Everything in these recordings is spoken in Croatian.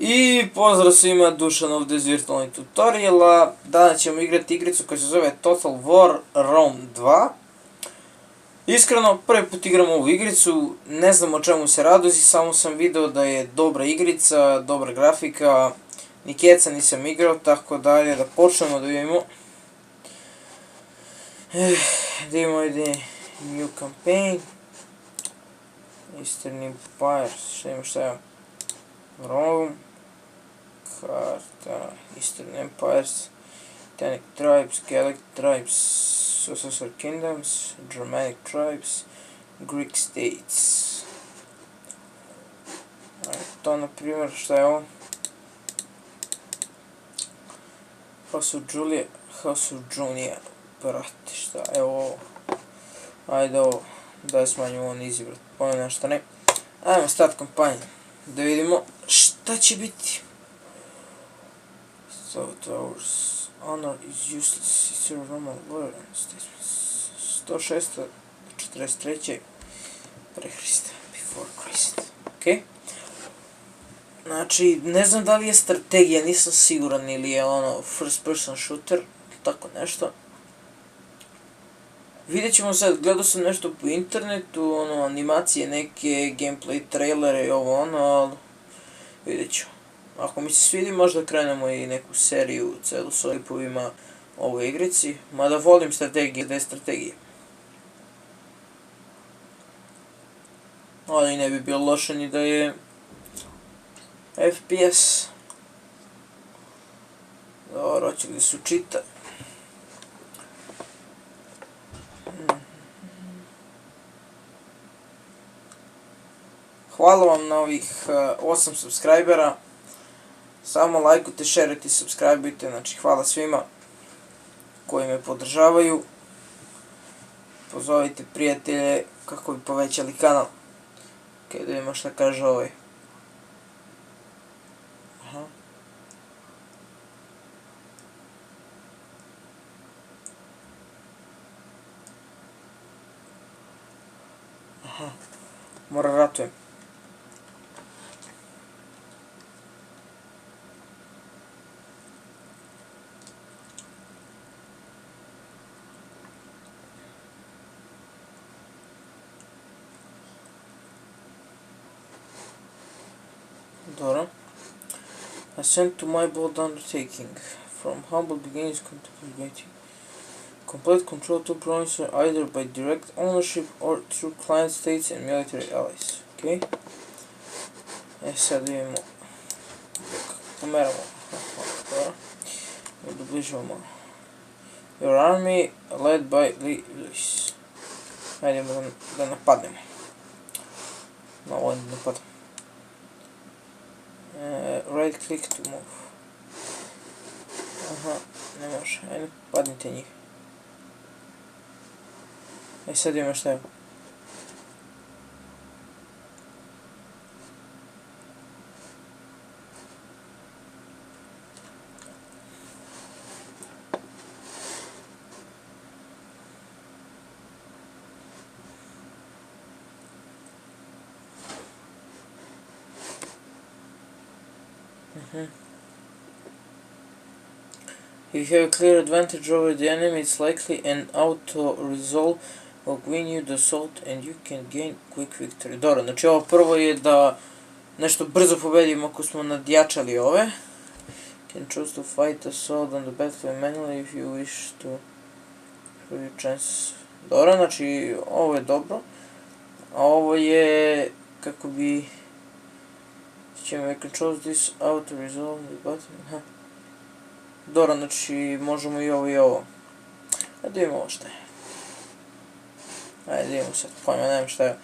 I pozdrav svima, Dušan ovdje iz virtualnog tutoriala. Danas ćemo igrati igricu koja se zove Total War Rome 2. Iskreno, prvi put igram ovu igricu, ne znam o čemu se radozi, samo sam video da je dobra igrica, dobra grafika. Nikeca nisam igrao, tako dalje, da počnemo da vidimo. Da imamo ovdje New Campaign. Eastern Empire, šta je? Rome. Karta, Eastern Empires, Titanic Tribes, Gallic Tribes, Successor Kingdoms, Germanic Tribes, Greek States. To na primjer, šta je ovo? House of Julia, House of Junia, brate, šta je ovo? Ajde ovo, da smanjimo on easy, brate, pojene šta ne. Ajmo start kampanju, da vidimo šta će biti. So towers, honor is useless, it's your Roman warrior statements. 106-43 pre Hrista, before Christ, ok? Znači, ne znam da li je strategija, nisam siguran, ili je ono first person shooter, tako nešto. Vidjet ćemo sad, gledao sam nešto po internetu, ono, animacije neke, gameplay trailere i ovo ono, ali vidjet ću. Ako mi se svidi, možda krenemo i neku seriju celu s klipovima ovoj igrici, mada volim strategije, te strategije. Ali ne bi bilo loše ni da je FPS. Dobro, hoću gdje su čita. Hvala vam na ovih 8 subscribera. Samo lajkujte, šerujte i subscribeujte, znači hvala svima koji me podržavaju. Pozovite prijatelje kako bi povećali kanal. Ok, da vidimo šta kaže ovaj. Mora ratujem. Dobro. Ascent to my bold undertaking. From humble beginnings contemplating. Complete control to province either by direct ownership or through client states and military allies. Okay. Sad vidimo. Pomeramo. Dobro. Dobližavamo. Your army led by Lewis. Hajdemo da napadnemo. Na ovo napadamo. Right click to move. Aha, ne može. Ajde, padnite njih. Sad imamo šta je. If you have a clear advantage over the enemy, it's likely an auto-resolve will win you the assault and you can gain quick victory. Dobro, znači ovo prvo je da nešto brzo pobedimo ako smo nadjačali ove. Can choose to fight assault on the battlefield manually if you wish to improve your chances. Dobro, znači ovo je dobro. A ovo je kako bi ćemo I can choose this auto-resolve the button. Dobro, znači možemo i ovo i ovo. Ajde vidimo ovo šta je. Ajde vidimo sad, pojma, nemam šta je.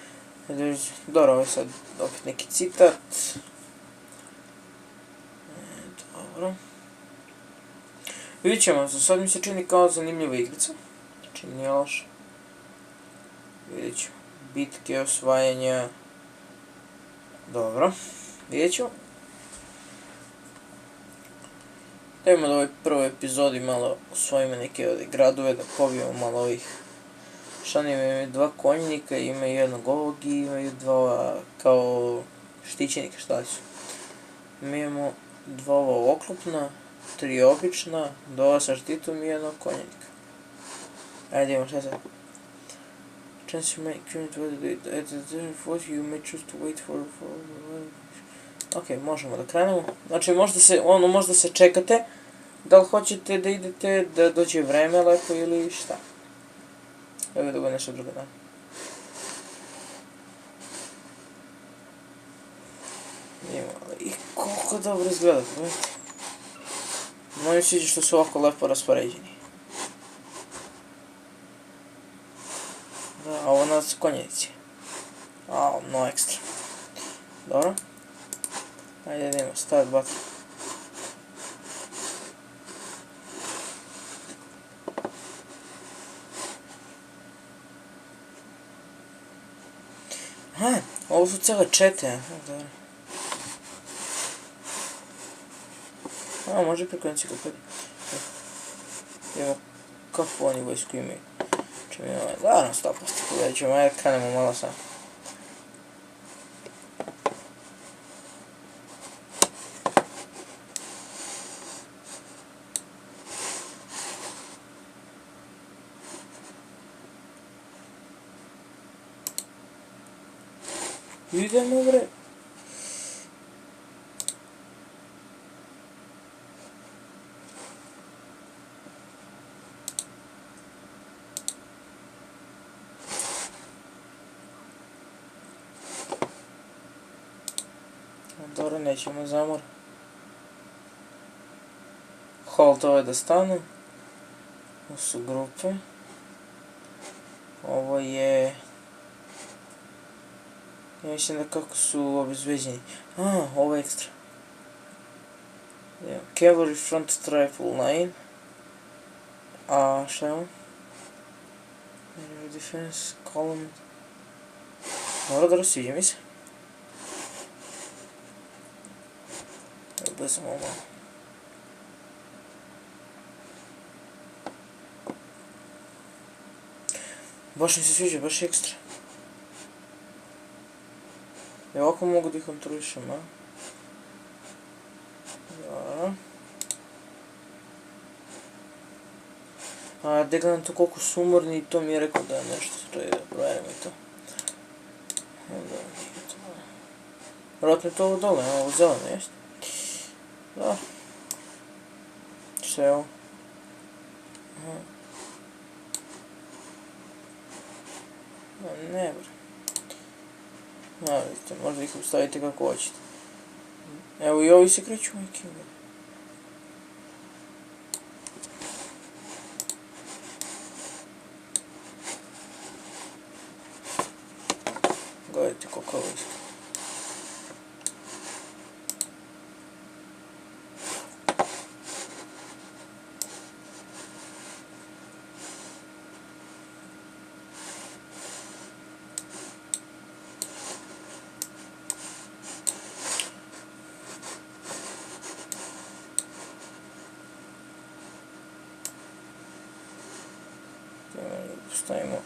Dobro, ovo je sad opet neki citat. Dobro. Vidjet ćemo, za sad mi se čini kao zanimljiva igrica. Znači nije loša. Vidjet ćemo. Bitke, osvajanja. Dobro. Vidjet ćemo. Idemo da u ovoj prvoj epizodi malo osvojimo neke ovdje gradove, da pobijemo malo ovih Šta ne imaju dva konjnika, imaju jednog ovog i imaju dva kao štićenika, šta li su. Mi imamo 2 ova oklopna, 3 obična, 2 sa štitom i 1 konjenika. Ajde imamo šta sad. Chance you may current weather at the force you may choose to wait for. Ok, možemo da krenemo. Znači možda se čekate. Da li hoćete da idete, da dođe vreme lepo ili šta? Evo da go nešto drugo da. I koliko dobro izgleda, gledajte. Moji sviđa što su ovako lepo raspoređeni. Da, ovo nas konjenici. No ekstra. Dobro. Ajde da idemo, start button. Aha, ovo su cele čete, dobro. Može preko enciklopedije. Idemo kako oni vojsku imaju. Čemu imamo, naravno 100%, pogledat ćemo, ajde krenemo malo sam. Idemo bre. Dobro, nećemo zamor. Halt ove da stanu. Ovo su grupe. Ovo je... Ja mislim da kako su obezbeđeni. Ovo je ekstra. Cavalry front rifle line. A šta je ovo? Defense column. Dobro, sviđa mi se. Evo sam ovo malo. Baš mi se sviđa, baš ekstra. Evo ovako mogu da ih kontrolišem, a? Dobro. Da gledam to koliko su umorni i to mi je rekao da je nešto, to je da proverimo i to. Vjerojatno je to ovo dole, ovo zeleno, jeste? Da. Šta je ovo? Ne bre. Vidite, možda ih ustavite kako hoćete. Evo i ovi se kreću, majke mi. Gledajte koliko je vojska. Stavimo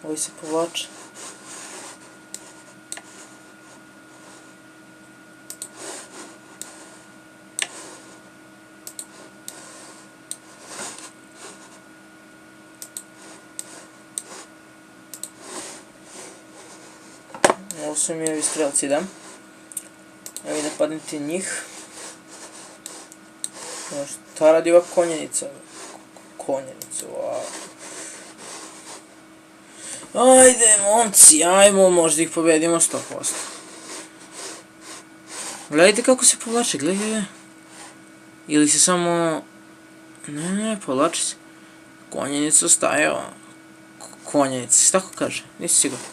ovi se povlače. Ovo su mi ovi strelci, da. Evo i napadnite njih. Šta radi ova konjenica? Konjenica, Ajde, momci, ajmo, možda ih pobedimo 100%. Gledajte kako se povlače, gledajte. Ili se samo... Ne, povlači se. Konjenica staje, konjenica, se tako kaže, nisi sigurno.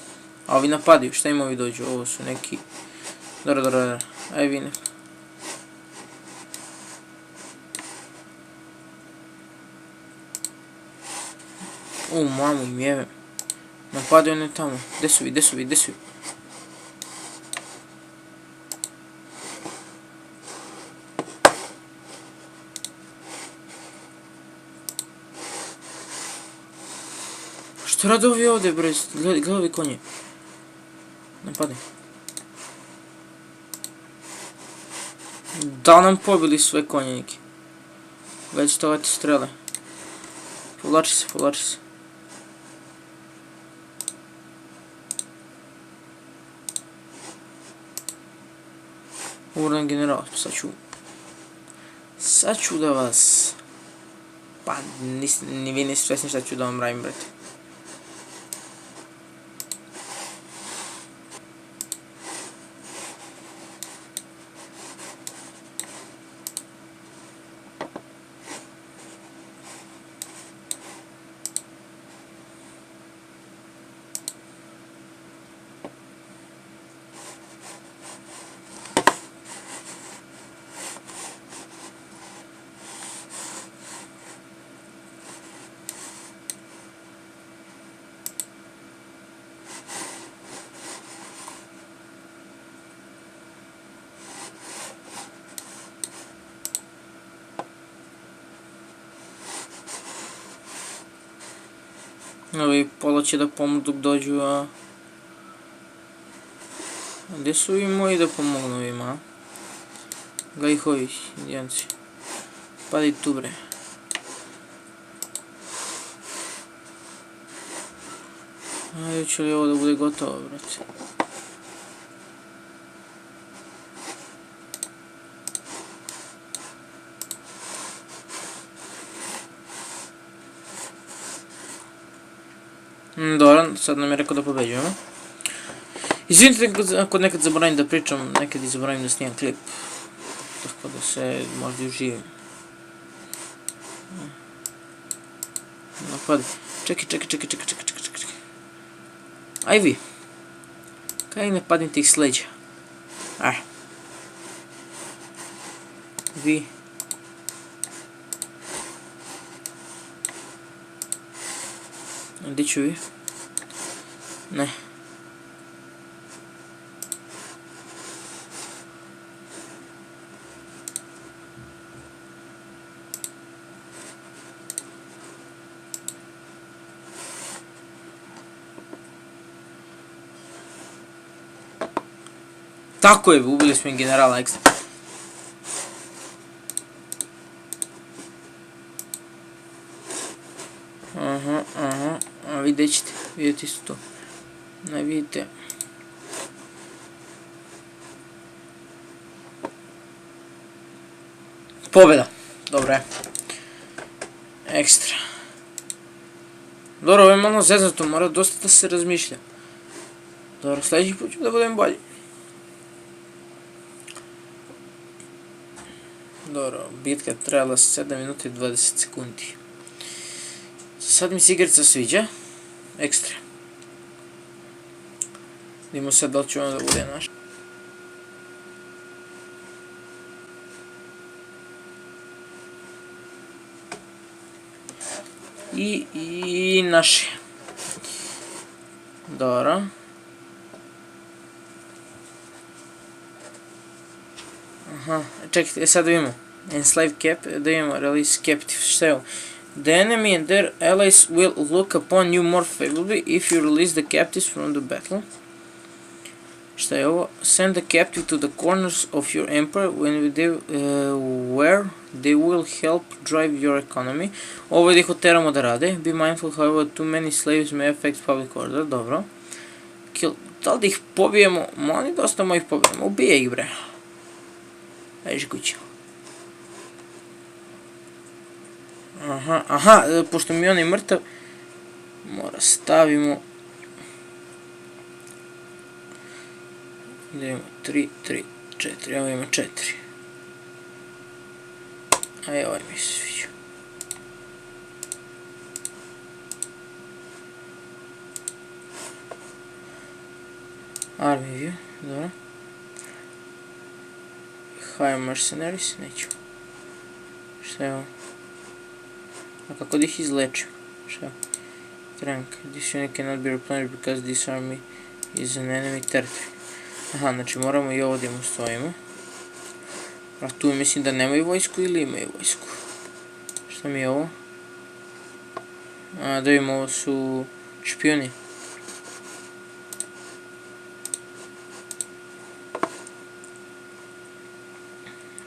A ovi napadaju, šta im ovi dođu, ovo su neki... Dobro, aj vine. Mamu im jebe. Napadaju ne tamo. Gde su vi, gde su vi, gde su vi? Što rade ovi ovdje, bre? Gledaj ovi konje. Napadaj. Da nam pobili sve konjenike. Već to leti strele. Povlači se, povlači se. Uran general, sad ću da vas... Pa, ni vi niste svesni šta ću da vam radim, brate. Ovi pola će da pomognu dok dođu, a... Gdje su ovi moji da pomognu ovima, a? Gledaj ih ovih, indijanci. Padaj tu, bre. Ajde, će li ovo da bude gotovo, brate? Dobro, sad nam je rekao da pobeđujemo. Izvinite ako nekad zaboravim da pričam, nekad i zaboravim da snimam klip. Tako da se možda i uživim. Napadi. Čekaj. Aj vi. Kaj ne padnite ih s leđa? Vi. Gdje ću vi? Ne. Tako je, ubili smo i generala ekstra. A vi gdje ćete? Vidjeti isto to. Ne vidite. Pobjeda. Dobro je. Ekstra. Dobro, ovo je malo zeznuto, mora dosta da se razmišlja. Dobro, sljedeći put ću da budem bolji. Dobro, bitka je trajala 7 minuta i 20 sekundi. Sad mi se igrica sviđa. Ekstra. Vidimo sad da li će ono da bude naš. I naši. Dobro. Aha, čekajte, sad da vidimo. Enslave cap, da vidimo, release captive, šta je ovo? The enemy and their allies will look upon you more favorably if you release the captives from the battle. Šta je ovo? Send the captive to the corners of your empire where they will help drive your economy. Ovo je da ih oteramo da rade. Be mindful however too many slaves may affect public order. Dobro. Kill. Da li da ih pobijemo? Oni dosta mojih pobijemo. Ubije ih, bre. Ajde kuća. Aha, pošto mi on je mrtav, mora stavimo, da imamo 3, 3, 4, ovo ima 4. Aj, ovaj mi se sviđa. Army view, dobro. Hire mercenaries, neću. Šta je ovo? A kako da ih izlečim? Šta? Rank. This unit cannot be replenished because this army is an enemy territory. Aha, znači moramo i ovdje mu stojimo. A tu mislim da nemaju vojsku ili imaju vojsku. Šta mi je ovo? A, da vidimo, ovo su špijuni.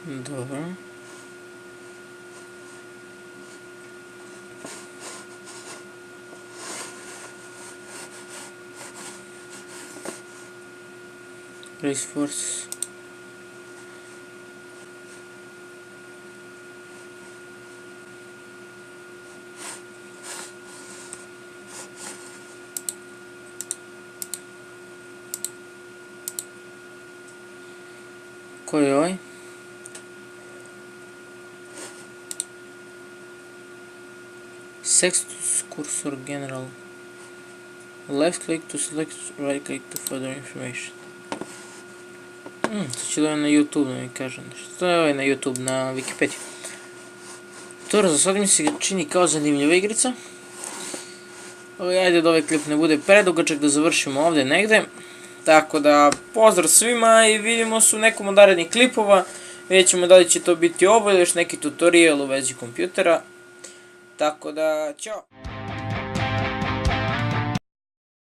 Dobro. Race force. Koji je ovaj? Sextus Cursor General. Left click to select, right click to further information. Sad ću da na YouTube da mi kažem nešto. To je ovaj na YouTube, na Wikipediju. Dobro, za sad mi se čini kao zanimljiva igrica. Ajde da ovaj klip ne bude predugačak, da završimo ovdje negdje. Tako da, pozdrav svima i vidimo se u nekom od narednih klipova. Vidjet ćemo da li će to biti ovo ili još neki tutorial u vezi kompjutera. Tako da, ćao!